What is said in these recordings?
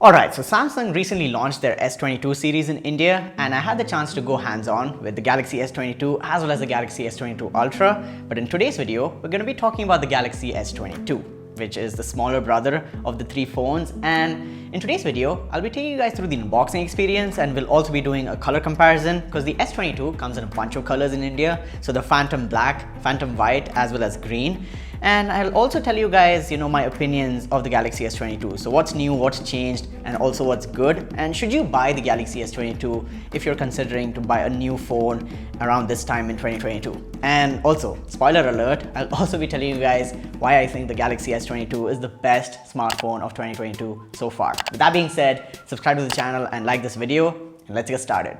Alright, so Samsung recently launched their S22 series in India, and I had the chance to go hands-on with the Galaxy S22 as well as the Galaxy S22 Ultra. But in today's video, we're going to be talking about the Galaxy S22, which is the smaller brother of the three phones. And in today's video, I'll be taking you guys through the unboxing experience, and we'll also be doing a color comparison because the S22 comes in a bunch of colors in India. So the Phantom Black, Phantom White, as well as green. And I'll also tell you guys, my opinions of the Galaxy S22. So what's new, what's changed, and also what's good. And should you buy the Galaxy S22 if you're considering to buy a new phone around this time in 2022? And also, spoiler alert, I'll also be telling you guys why I think the Galaxy S22 is the best smartphone of 2022 so far. With that being said, subscribe to the channel and like this video, and let's get started.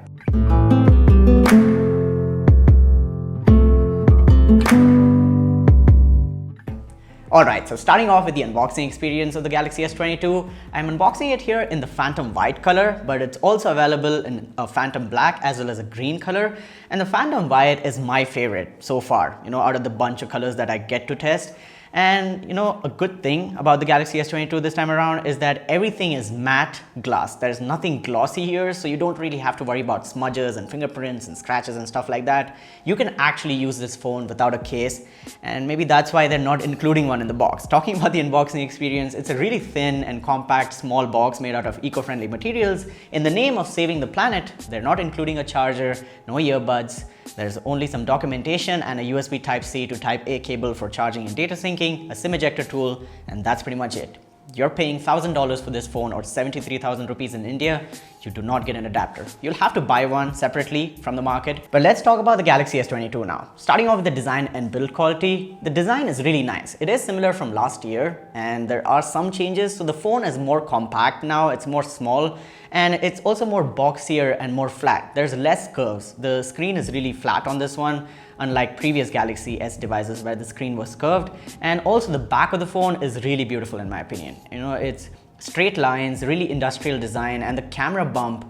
Alright, so starting off with the unboxing experience of the Galaxy S22, I'm unboxing it here in the Phantom White color, but it's also available in a Phantom Black as well as a green color. And the Phantom White is my favorite so far, out of the bunch of colors that I get to test. And a good thing about the Galaxy S22 this time around is that everything is matte glass. There's nothing glossy here, so you don't really have to worry about smudges and fingerprints and scratches and stuff like that. You can actually use this phone without a case, and maybe that's why they're not including one in the box. Talking about the unboxing experience, it's a really thin and compact small box made out of eco-friendly materials. In the name of saving the planet, they're not including a charger, no earbuds. There's only some documentation and a USB Type-C to Type-A cable for charging and data syncing, a SIM ejector tool, and that's pretty much it. You're paying $1,000 for this phone, or 73,000 rupees in India. You do not get an adapter. You'll have to buy one separately from the market. But let's talk about the Galaxy S22 now. Starting off with the design and build quality, the design is really nice. It is similar from last year, and there are some changes. So the phone is more compact now, it's more small, and it's also more boxier and more flat. There's less curves. The screen is really flat on this one, unlike previous Galaxy S devices where the screen was curved. And also the back of the phone is really beautiful in my opinion. It's straight lines, really industrial design, and the camera bump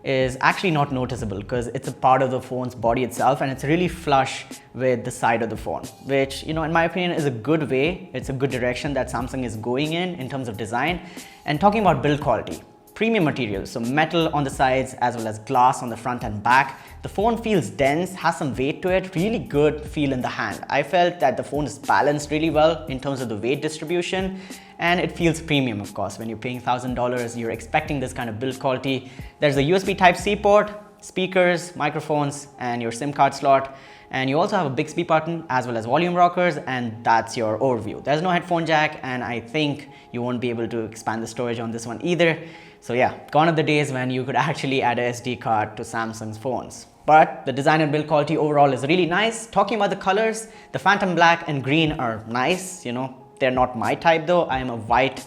is actually not noticeable because it's a part of the phone's body itself, and it's really flush with the side of the phone, which, in my opinion, is a good way. It's a good direction that Samsung is going in terms of design. And talking about build quality, premium materials, so metal on the sides as well as glass on the front and back. The phone feels dense, has some weight to it, really good feel in the hand. I felt that the phone is balanced really well in terms of the weight distribution, and it feels premium, of course. When you're paying $1,000, you're expecting this kind of build quality. There's a USB Type-C port, speakers, microphones, and your SIM card slot. And you also have a Bixby button as well as volume rockers, and that's your overview. There's no headphone jack, and I think you won't be able to expand the storage on this one either. So yeah, gone are the days when you could actually add a SD card to Samsung's phones. But the design and build quality overall is really nice. Talking about the colors, the Phantom Black and green are nice. They're not my type though. I am a white,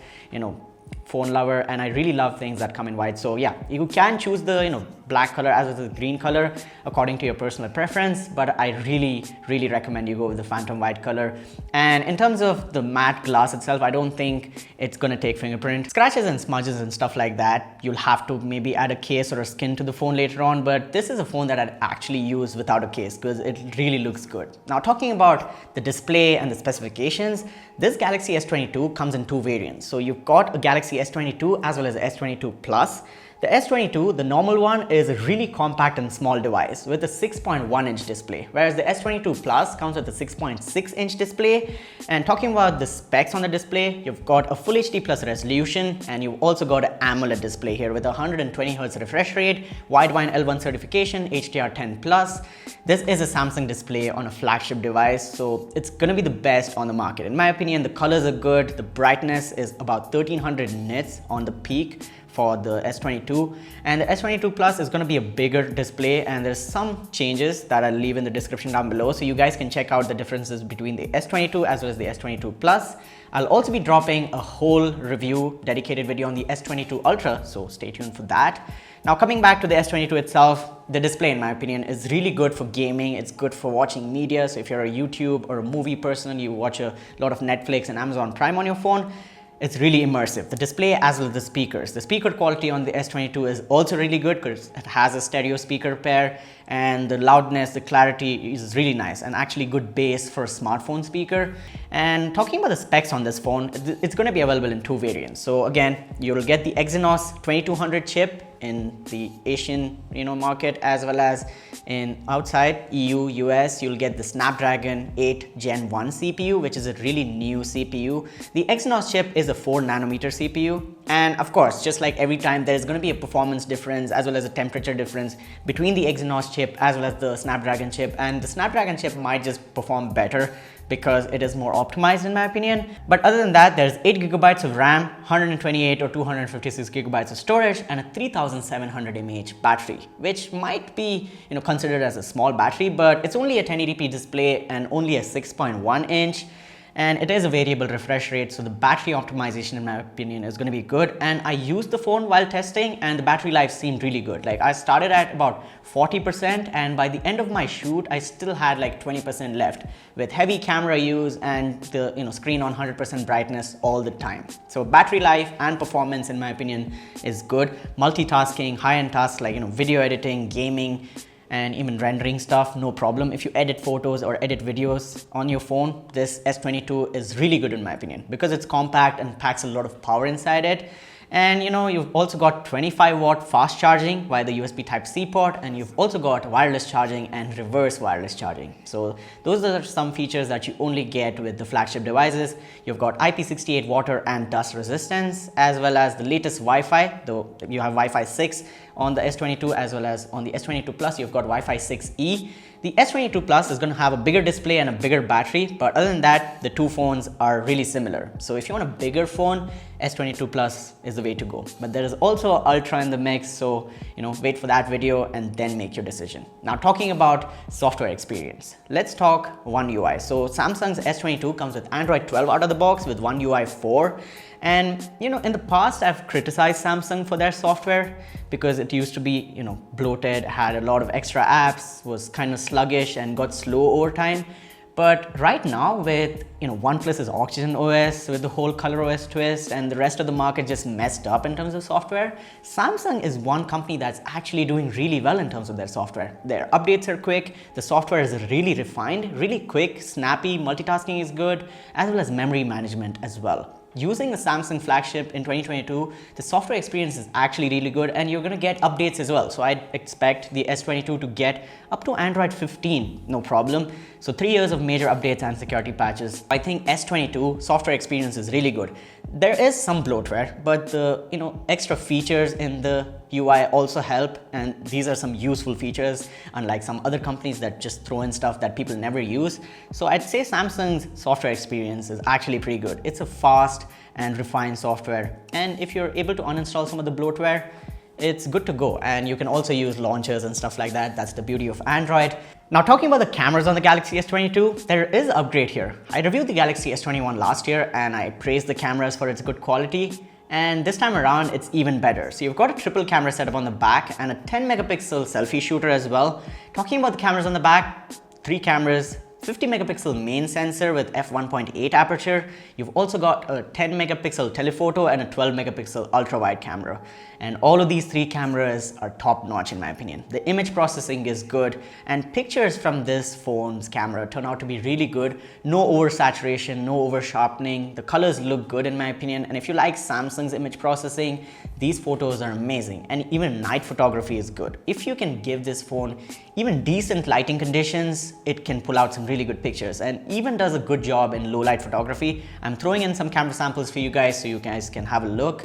phone lover, and I really love things that come in white. So yeah, you can choose the black color as well as the green color according to your personal preference, but I really recommend you go with the Phantom White color. And in terms of the matte glass itself, I don't think it's gonna take fingerprint. Scratches and smudges and stuff like that, you'll have to maybe add a case or a skin to the phone later on, but this is a phone that I'd actually use without a case because it really looks good. Now talking about the display and the specifications, this Galaxy S22 comes in two variants. So you've got a Galaxy S22 as well as S22 Plus. The S22, the normal one, is a really compact and small device with a 6.1-inch display, whereas the S22 Plus comes with a 6.6-inch display. And talking about the specs on the display, you've got a Full HD Plus resolution, and you've also got an AMOLED display here with a 120Hz refresh rate, Widevine L1 certification, HDR10 Plus. This is a Samsung display on a flagship device, so it's gonna be the best on the market. In my opinion, the colors are good, the brightness is about 1300 nits on the peak for the S22, and the S22 Plus is going to be a bigger display, and there's some changes that I'll leave in the description down below, so you guys can check out the differences between the S22 as well as the S22 Plus. I'll also be dropping a whole review dedicated video on the S22 Ultra, so stay tuned for that. Now coming back to the S22 itself, the display in my opinion is really good for gaming. It's good for watching media, so if you're a YouTube or a movie person, you watch a lot of Netflix and Amazon Prime on your phone, It's really immersive. The display as well as the speakers. The speaker quality on the S22 is also really good because it has a stereo speaker pair, and the loudness, the clarity is really nice and actually good bass for a smartphone speaker. And talking about the specs on this phone, it's going to be available in 2 variants. So again, you'll get the Exynos 2200 chip in the Asian market, as well as in outside EU, US, you'll get the Snapdragon 8 Gen 1 CPU, which is a really new CPU. The Exynos chip is a 4 nanometer CPU. And of course, just like every time, there's going to be a performance difference as well as a temperature difference between the Exynos chip as well as the Snapdragon chip. And the Snapdragon chip might just perform better because it is more optimized in my opinion. But other than that, there's 8 gigabytes of RAM, 128 or 256 gigabytes of storage, and a 3700 mAh battery, which might be considered as a small battery, but it's only a 1080p display and only a 6.1 inch. And it is a variable refresh rate, so the battery optimization in my opinion is going to be good. And I used the phone while testing and the battery life seemed really good. Like I started at about 40%, and by the end of my shoot I still had like 20% left with heavy camera use and the screen on 100% brightness all the time. So battery life and performance in my opinion is good. Multitasking, high-end tasks like video editing, gaming, and even rendering stuff, no problem. If you edit photos or edit videos on your phone, this S22 is really good in my opinion because it's compact and packs a lot of power inside it. And you've also got 25-watt fast charging via the USB Type-C port, and you've also got wireless charging and reverse wireless charging. So those are some features that you only get with the flagship devices. You've got IP68 water and dust resistance, as well as the latest Wi-Fi, though you have Wi-Fi 6 on the S22, as well as on the S22 Plus you've got Wi-Fi 6E. The S22 Plus is going to have a bigger display and a bigger battery, but other than that, the two phones are really similar. So if you want a bigger phone, S22 Plus is the way to go. But there is also Ultra in the mix, so wait for that video and then make your decision. Now talking about software experience, let's talk One UI. So Samsung's S22 comes with Android 12 out of the box with One UI 4. And in the past I've criticized Samsung for their software because it used to be bloated, had a lot of extra apps, was kind of sluggish and got slow over time. But right now with OnePlus's Oxygen OS, with the whole ColorOS twist, and the rest of the market just messed up in terms of software, Samsung is one company that's actually doing really well in terms of their software. Their updates are quick, the software is really refined, really quick, snappy, multitasking is good, as well as memory management as well. Using the Samsung flagship in 2022, the software experience is actually really good, and you're going to get updates as well. So I'd expect the S22 to get up to Android 15, no problem. So 3 years of major updates and security patches. I think S22 software experience is really good. There is some bloatware, but the extra features in the UI also help, and these are some useful features, unlike some other companies that just throw in stuff that people never use. So I'd say Samsung's software experience is actually pretty good. It's a fast and refined software, and if you're able to uninstall some of the bloatware, it's good to go. And you can also use launchers and stuff like that. That's the beauty of Android. Now talking about the cameras on the Galaxy S22, there is an upgrade here. I reviewed the Galaxy S21 last year and I praised the cameras for its good quality. And this time around, it's even better. So you've got a triple camera setup on the back and a 10 megapixel selfie shooter as well. Talking about the cameras on the back, 3 cameras, 50 megapixel main sensor with f1.8 aperture. You've also got a 10 megapixel telephoto and a 12 megapixel ultra wide camera. And all of these 3 cameras are top notch in my opinion. The image processing is good, and pictures from this phone's camera turn out to be really good. No oversaturation, no over sharpening. The colors look good in my opinion. And if you like Samsung's image processing, these photos are amazing, and even night photography is good. If you can give this phone even decent lighting conditions, it can pull out some really good pictures, and even does a good job in low light photography. I'm throwing in some camera samples for you guys so you guys can have a look.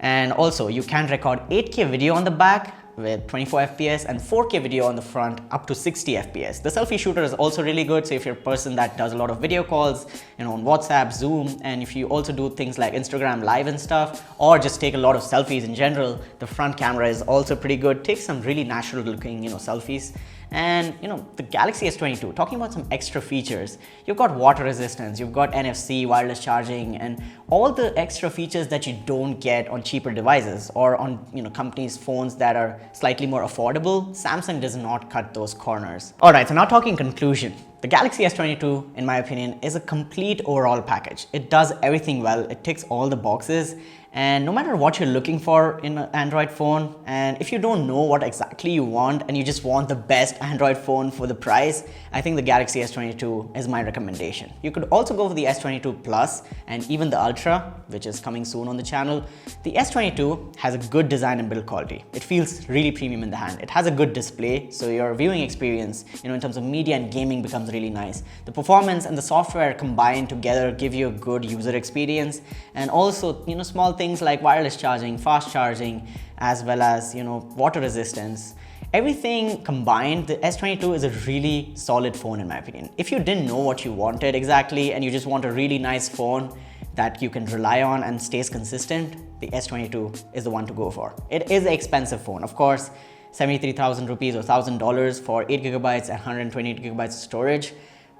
And also you can record 8K video on the back with 24 FPS and 4K video on the front up to 60 FPS. The selfie shooter is also really good. So if you're a person that does a lot of video calls, on WhatsApp, Zoom, and if you also do things like Instagram Live and stuff, or just take a lot of selfies in general, the front camera is also pretty good. Takes some really natural looking, selfies. And the Galaxy S22, talking about some extra features, you've got water resistance, you've got NFC, wireless charging, and all the extra features that you don't get on cheaper devices or on companies' phones that are slightly more affordable. Samsung does not cut those corners. Alright, so now talking conclusion. The Galaxy S22, in my opinion, is a complete overall package. It does everything well, it ticks all the boxes, and no matter what you're looking for in an Android phone, and if you don't know what exactly you want and you just want the best Android phone for the price, I think the Galaxy S22 is my recommendation. You could also go for the S22 Plus and even the Ultra, which is coming soon on the channel. The S22 has a good design and build quality. It feels really premium in the hand. It has a good display, so your viewing experience, in terms of media and gaming becomes really nice. The performance and the software combined together give you a good user experience, and also, small things like wireless charging, fast charging, as well as, water resistance. Everything combined, the S22 is a really solid phone in my opinion. If you didn't know what you wanted exactly and you just want a really nice phone that you can rely on and stays consistent, the S22 is the one to go for. It is an expensive phone, of course, 73,000 rupees or $1,000 for 8 gigabytes and 128 gigabytes of storage,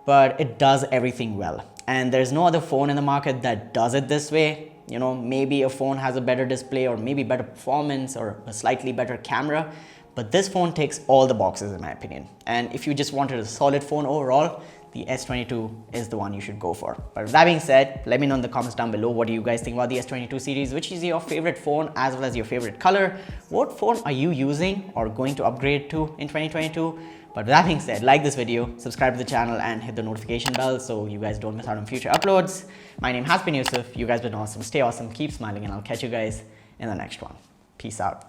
but it does everything well. And there's no other phone in the market that does it this way. Maybe a phone has a better display or maybe better performance or a slightly better camera, but this phone ticks all the boxes in my opinion. And if you just wanted a solid phone overall, the S22 is the one you should go for. But with that being said, let me know in the comments down below, what do you guys think about the S22 series? Which is your favorite phone as well as your favorite color? What phone are you using or going to upgrade to in 2022? But with that being said, like this video, subscribe to the channel and hit the notification bell so you guys don't miss out on future uploads. My name has been Yusuf. You guys been awesome. Stay awesome, keep smiling, and I'll catch you guys in the next one. Peace out.